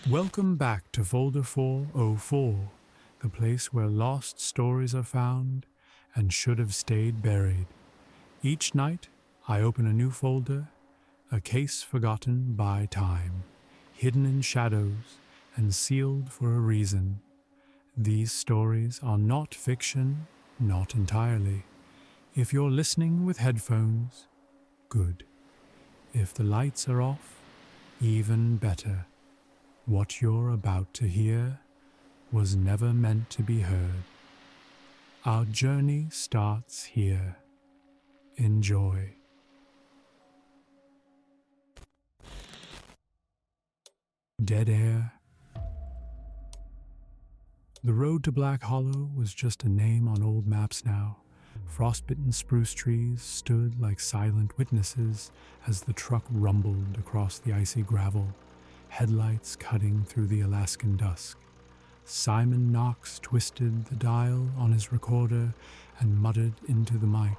Welcome back to Folder 404, the place where lost stories are found and should have stayed buried. Each night, I open a new folder, a case forgotten by time, hidden in shadows and sealed for a reason. These stories are not fiction, not entirely. If you're listening with headphones, good. If the lights are off, even better. What you're about to hear was never meant to be heard. Our journey starts here. Enjoy. Dead air. The road to Black Hollow was just a name on old maps now. Frostbitten spruce trees stood like silent witnesses as the truck rumbled across the icy gravel, headlights cutting through the Alaskan dusk. Simon Knox twisted the dial on his recorder and muttered into the mic.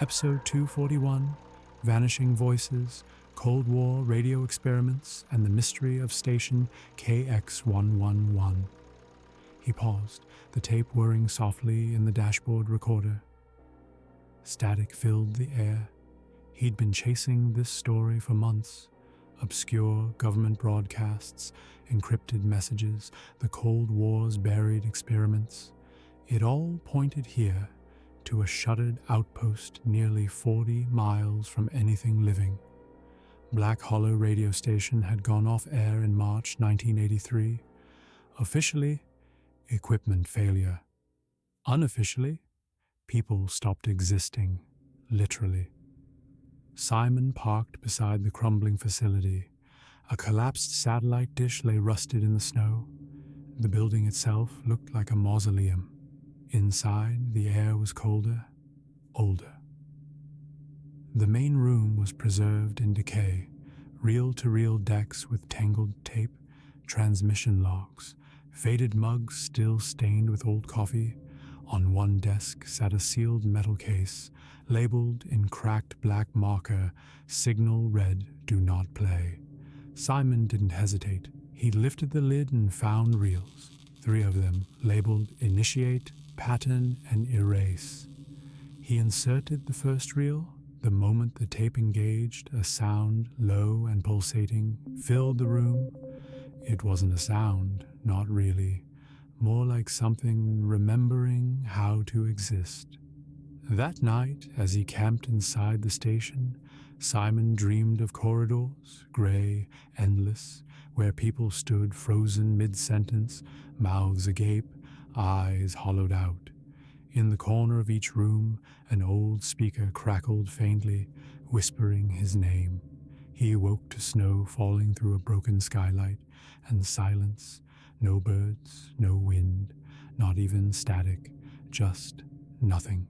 Episode 241, Vanishing Voices, Cold War Radio Experiments, and the Mystery of Station KX111. He paused, the tape whirring softly in the dashboard recorder. Static filled the air. He'd been chasing this story for months. Obscure government broadcasts, encrypted messages, the Cold War's buried experiments. It all pointed here, to a shuttered outpost nearly 40 miles from anything living. Black Hollow radio station had gone off air in March 1983. Officially, equipment failure. Unofficially, people stopped existing, literally. Simon parked beside the crumbling facility. A collapsed satellite dish lay rusted in the snow. The building itself looked like a mausoleum. Inside, the air was colder, older. The main room was preserved in decay, reel-to-reel decks with tangled tape, transmission logs, faded mugs still stained with old coffee. On one desk sat a sealed metal case, labeled in cracked black marker, signal red, do not play. Simon didn't hesitate. He lifted the lid and found reels, 3 of them, labeled initiate, pattern, and erase. He inserted the first reel. The moment the tape engaged, a sound, low and pulsating, filled the room. It wasn't a sound, not really. More like something remembering how to exist. That night, as he camped inside the station, Simon dreamed of corridors, gray, endless, where people stood frozen mid-sentence, mouths agape, eyes hollowed out. In the corner of each room, an old speaker crackled faintly, whispering his name. He awoke to snow falling through a broken skylight, and silence. No birds, no wind, not even static, just nothing.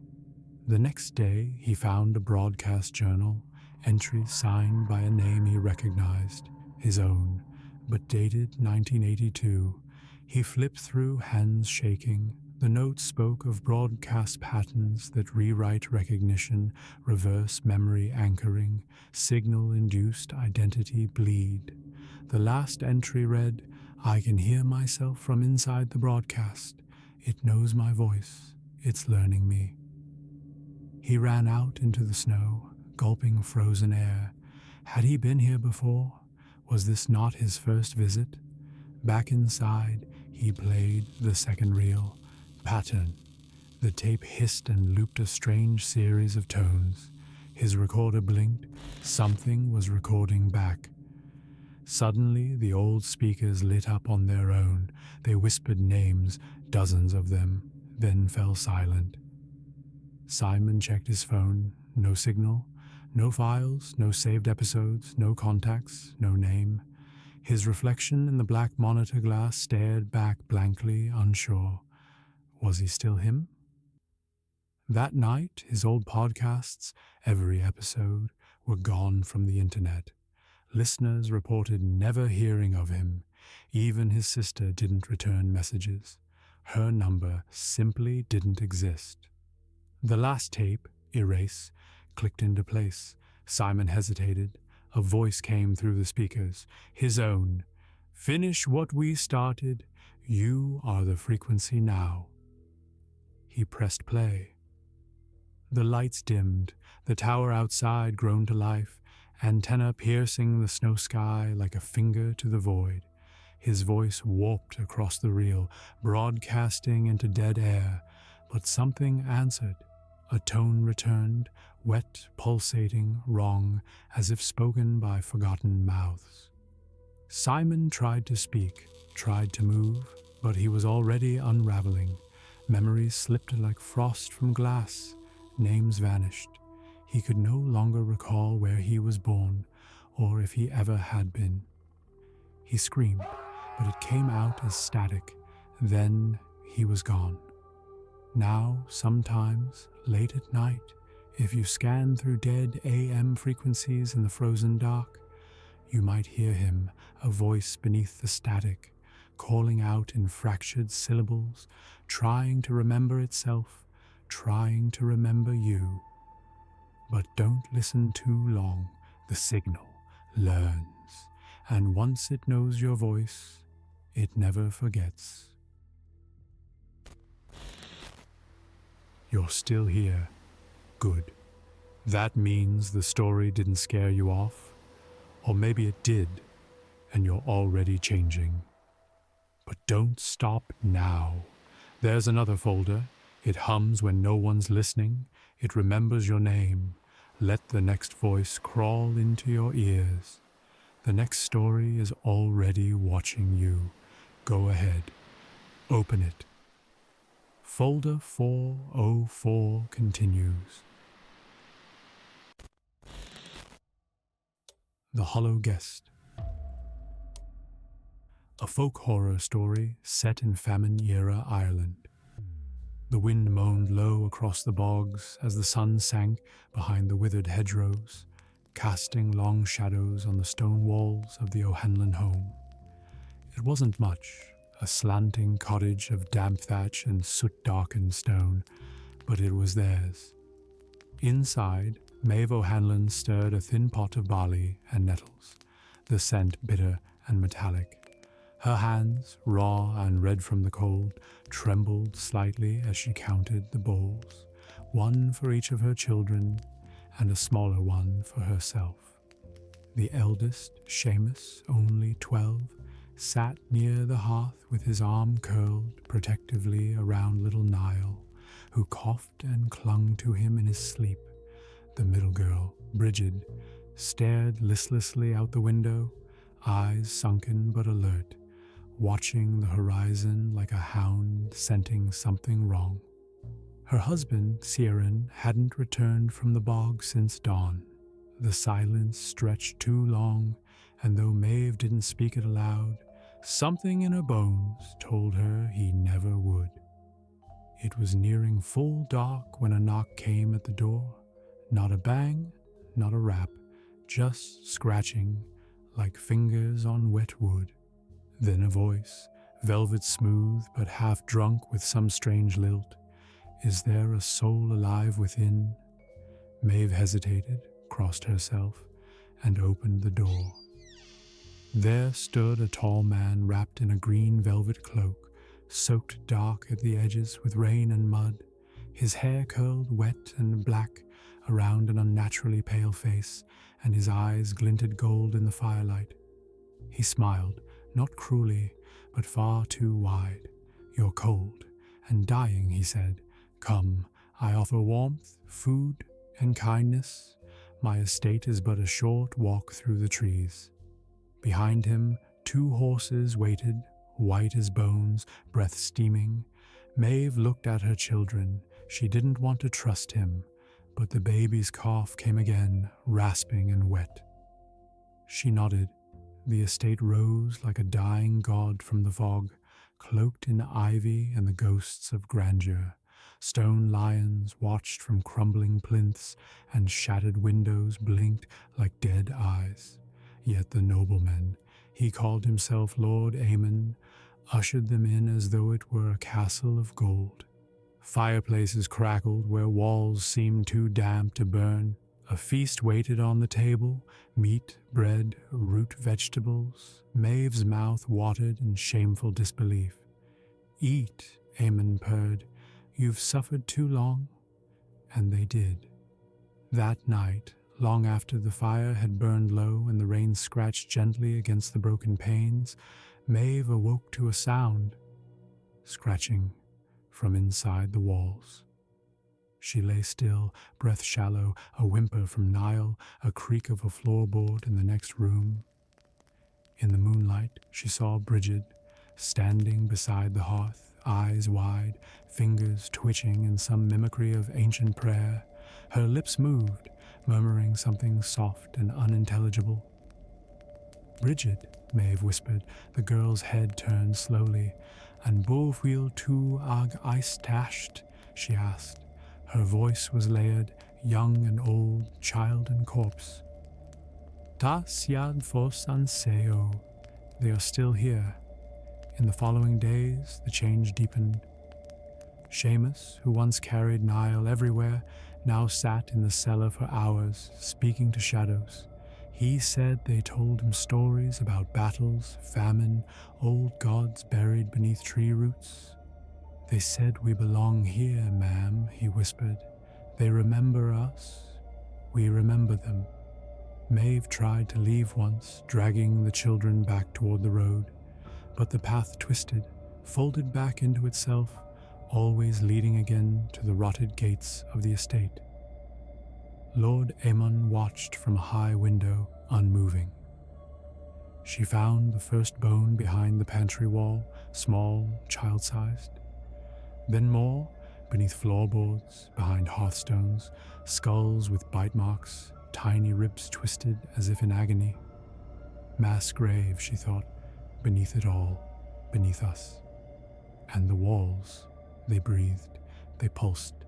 The next day, he found a broadcast journal, entries signed by a name he recognized, his own, but dated 1982. He flipped through, hands shaking. The notes spoke of broadcast patterns that rewrite recognition, reverse memory anchoring, signal-induced identity bleed. The last entry read, I can hear myself from inside the broadcast. It knows my voice. It's learning me. He ran out into the snow, gulping frozen air. Had he been here before? Was this not his first visit? Back inside, he played the second reel. Pattern. The tape hissed and looped a strange series of tones. His recorder blinked. Something was recording back. Suddenly, the old speakers lit up on their own. They whispered names, dozens of them, then fell silent. Simon checked his phone. No signal, no files, no saved episodes, no contacts, no name. His reflection in the black monitor glass stared back blankly, unsure. Was he still him? That night, his old podcasts, every episode, were gone from the internet. Listeners reported never hearing of him. Even his sister didn't return messages. Her number simply didn't exist. The last tape, erase, clicked into place. Simon hesitated. A voice came through the speakers, his own. Finish what we started. You are the frequency now. He pressed play. The lights dimmed, the tower outside groaned to life, antenna piercing the snow sky like a finger to the void. His voice warped across the reel, broadcasting into dead air, but something answered. A tone returned, wet, pulsating, wrong, as if spoken by forgotten mouths. Simon tried to speak, tried to move, but he was already unraveling. Memories slipped like frost from glass. Names vanished. He could no longer recall where he was born, or if he ever had been. He screamed, but it came out as static. Then he was gone. Now, sometimes, late at night, if you scan through dead AM frequencies in the frozen dark, you might hear him, a voice beneath the static, calling out in fractured syllables, trying to remember itself, trying to remember you. But don't listen too long. The signal learns, and once it knows your voice, it never forgets. You're still here. Good. That means the story didn't scare you off. Or maybe it did, and you're already changing. But don't stop now. There's another folder. It hums when no one's listening. It remembers your name. Let the next voice crawl into your ears. The next story is already watching you. Go ahead. Open it. Folder 404 continues. The Hollow Guest. A folk horror story set in famine-era Ireland. The wind moaned low across the bogs as the sun sank behind the withered hedgerows, casting long shadows on the stone walls of the O'Hanlon home. It wasn't much, a slanting cottage of damp thatch and soot-darkened stone, but it was theirs. Inside, Maeve O'Hanlon stirred a thin pot of barley and nettles, the scent bitter and metallic. Her hands, raw and red from the cold, trembled slightly as she counted the bowls, one for each of her children and a smaller one for herself. The eldest, Seamus, only 12, sat near the hearth with his arm curled protectively around little Niall, who coughed and clung to him in his sleep. The middle girl, Bridget, stared listlessly out the window, eyes sunken but alert, watching the horizon like a hound scenting something wrong. Her husband, Ciaran, hadn't returned from the bog since dawn. The silence stretched too long, and though Maeve didn't speak it aloud, something in her bones told her he never would. It was nearing full dark when a knock came at the door. Not a bang, not a rap, just scratching like fingers on wet wood. Then a voice, velvet smooth but half drunk with some strange lilt. Is there a soul alive within? Maeve hesitated, crossed herself, and opened the door. There stood a tall man wrapped in a green velvet cloak, soaked dark at the edges with rain and mud, his hair curled wet and black around an unnaturally pale face, and his eyes glinted gold in the firelight. He smiled, not cruelly, but far too wide. You're cold and dying, he said. Come, I offer warmth, food, and kindness. My estate is but a short walk through the trees. Behind him, 2 horses waited, white as bones, breath steaming. Maeve looked at her children. She didn't want to trust him, but the baby's cough came again, rasping and wet. She nodded. The estate rose like a dying god from the fog, cloaked in ivy and the ghosts of grandeur. Stone lions watched from crumbling plinths, and shattered windows blinked like dead eyes. Yet the nobleman, he called himself Lord Aemon, ushered them in as though it were a castle of gold. Fireplaces crackled where walls seemed too damp to burn. A feast waited on the table, meat, bread, root vegetables. Maeve's mouth watered in shameful disbelief. "Eat," Aemon purred. "You've suffered too long." And they did. That night, long after the fire had burned low and the rain scratched gently against the broken panes, Maeve awoke to a sound, scratching from inside the walls. She lay still, breath shallow, a whimper from Niall, a creak of a floorboard in the next room. In the moonlight, she saw Bridget, standing beside the hearth, eyes wide, fingers twitching in some mimicry of ancient prayer. Her lips moved, murmuring something soft and unintelligible. "Bridget," Maeve whispered. The girl's head turned slowly. "And bóhfuil tú ag eistasht?" she asked. Her voice was layered, young and old, child and corpse. "Ta siad fos an seo." They are still here. In the following days, the change deepened. Seamus, who once carried Niall everywhere, now sat in the cellar for hours, speaking to shadows. He said they told him stories about battles, famine, old gods buried beneath tree roots. "They said we belong here, ma'am," he whispered. "They remember us. We remember them." Maeve tried to leave once, dragging the children back toward the road, but the path twisted, folded back into itself, always leading again to the rotted gates of the estate. Lord Aemon watched from a high window, unmoving. She found the first bone behind the pantry wall, small, child-sized. Then more, beneath floorboards, behind hearthstones, skulls with bite marks, tiny ribs twisted as if in agony. Mass grave, she thought, beneath it all, beneath us. And the walls, they breathed, they pulsed.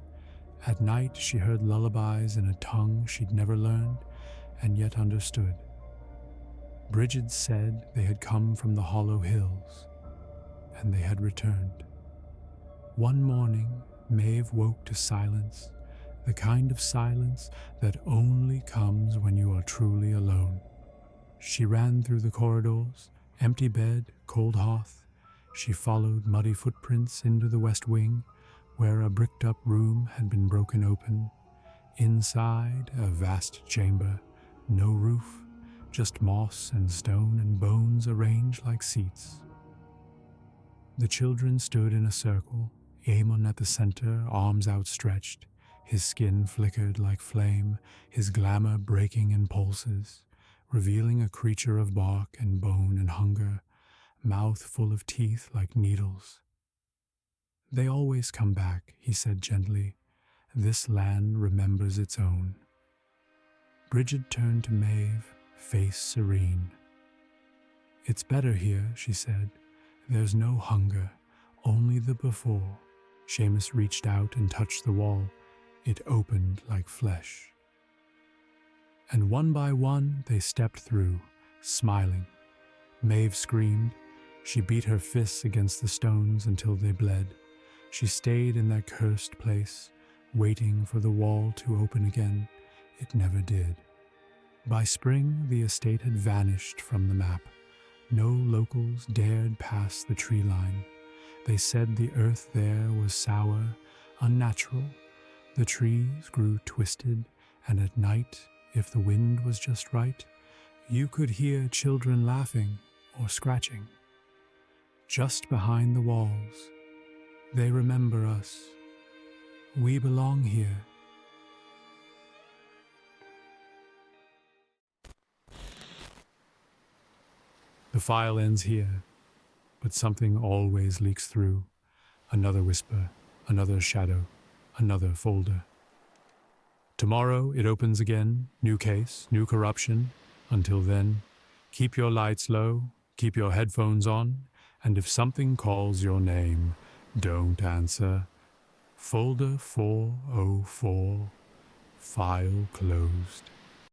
At night she heard lullabies in a tongue she'd never learned, and yet understood. Bridget said they had come from the hollow hills, and they had returned. One morning, Maeve woke to silence, the kind of silence that only comes when you are truly alone. She ran through the corridors, empty bed, cold hearth. She followed muddy footprints into the west wing, where a bricked-up room had been broken open. Inside, a vast chamber, no roof, just moss and stone and bones arranged like seats. The children stood in a circle, Aemon at the center, arms outstretched. His skin flickered like flame, his glamour breaking in pulses, revealing a creature of bark and bone and hunger, mouth full of teeth like needles. "They always come back," he said gently. "This land remembers its own." Bridget turned to Maeve, face serene. "It's better here," she said. "There's no hunger, only the before." Seamus reached out and touched the wall. It opened like flesh. And one by one they stepped through, smiling. Maeve screamed. She beat her fists against the stones until they bled. She stayed in that cursed place, waiting for the wall to open again. It never did. By spring, the estate had vanished from the map. No locals dared pass the tree line. They said the earth there was sour, unnatural. The trees grew twisted, and at night, if the wind was just right, you could hear children laughing or scratching. Just behind the walls, they remember us. We belong here. The file ends here, but something always leaks through. Another whisper, another shadow, another folder. Tomorrow it opens again, new case, new corruption. Until then, keep your lights low, keep your headphones on, and if something calls your name, don't answer. Folder 404, file closed.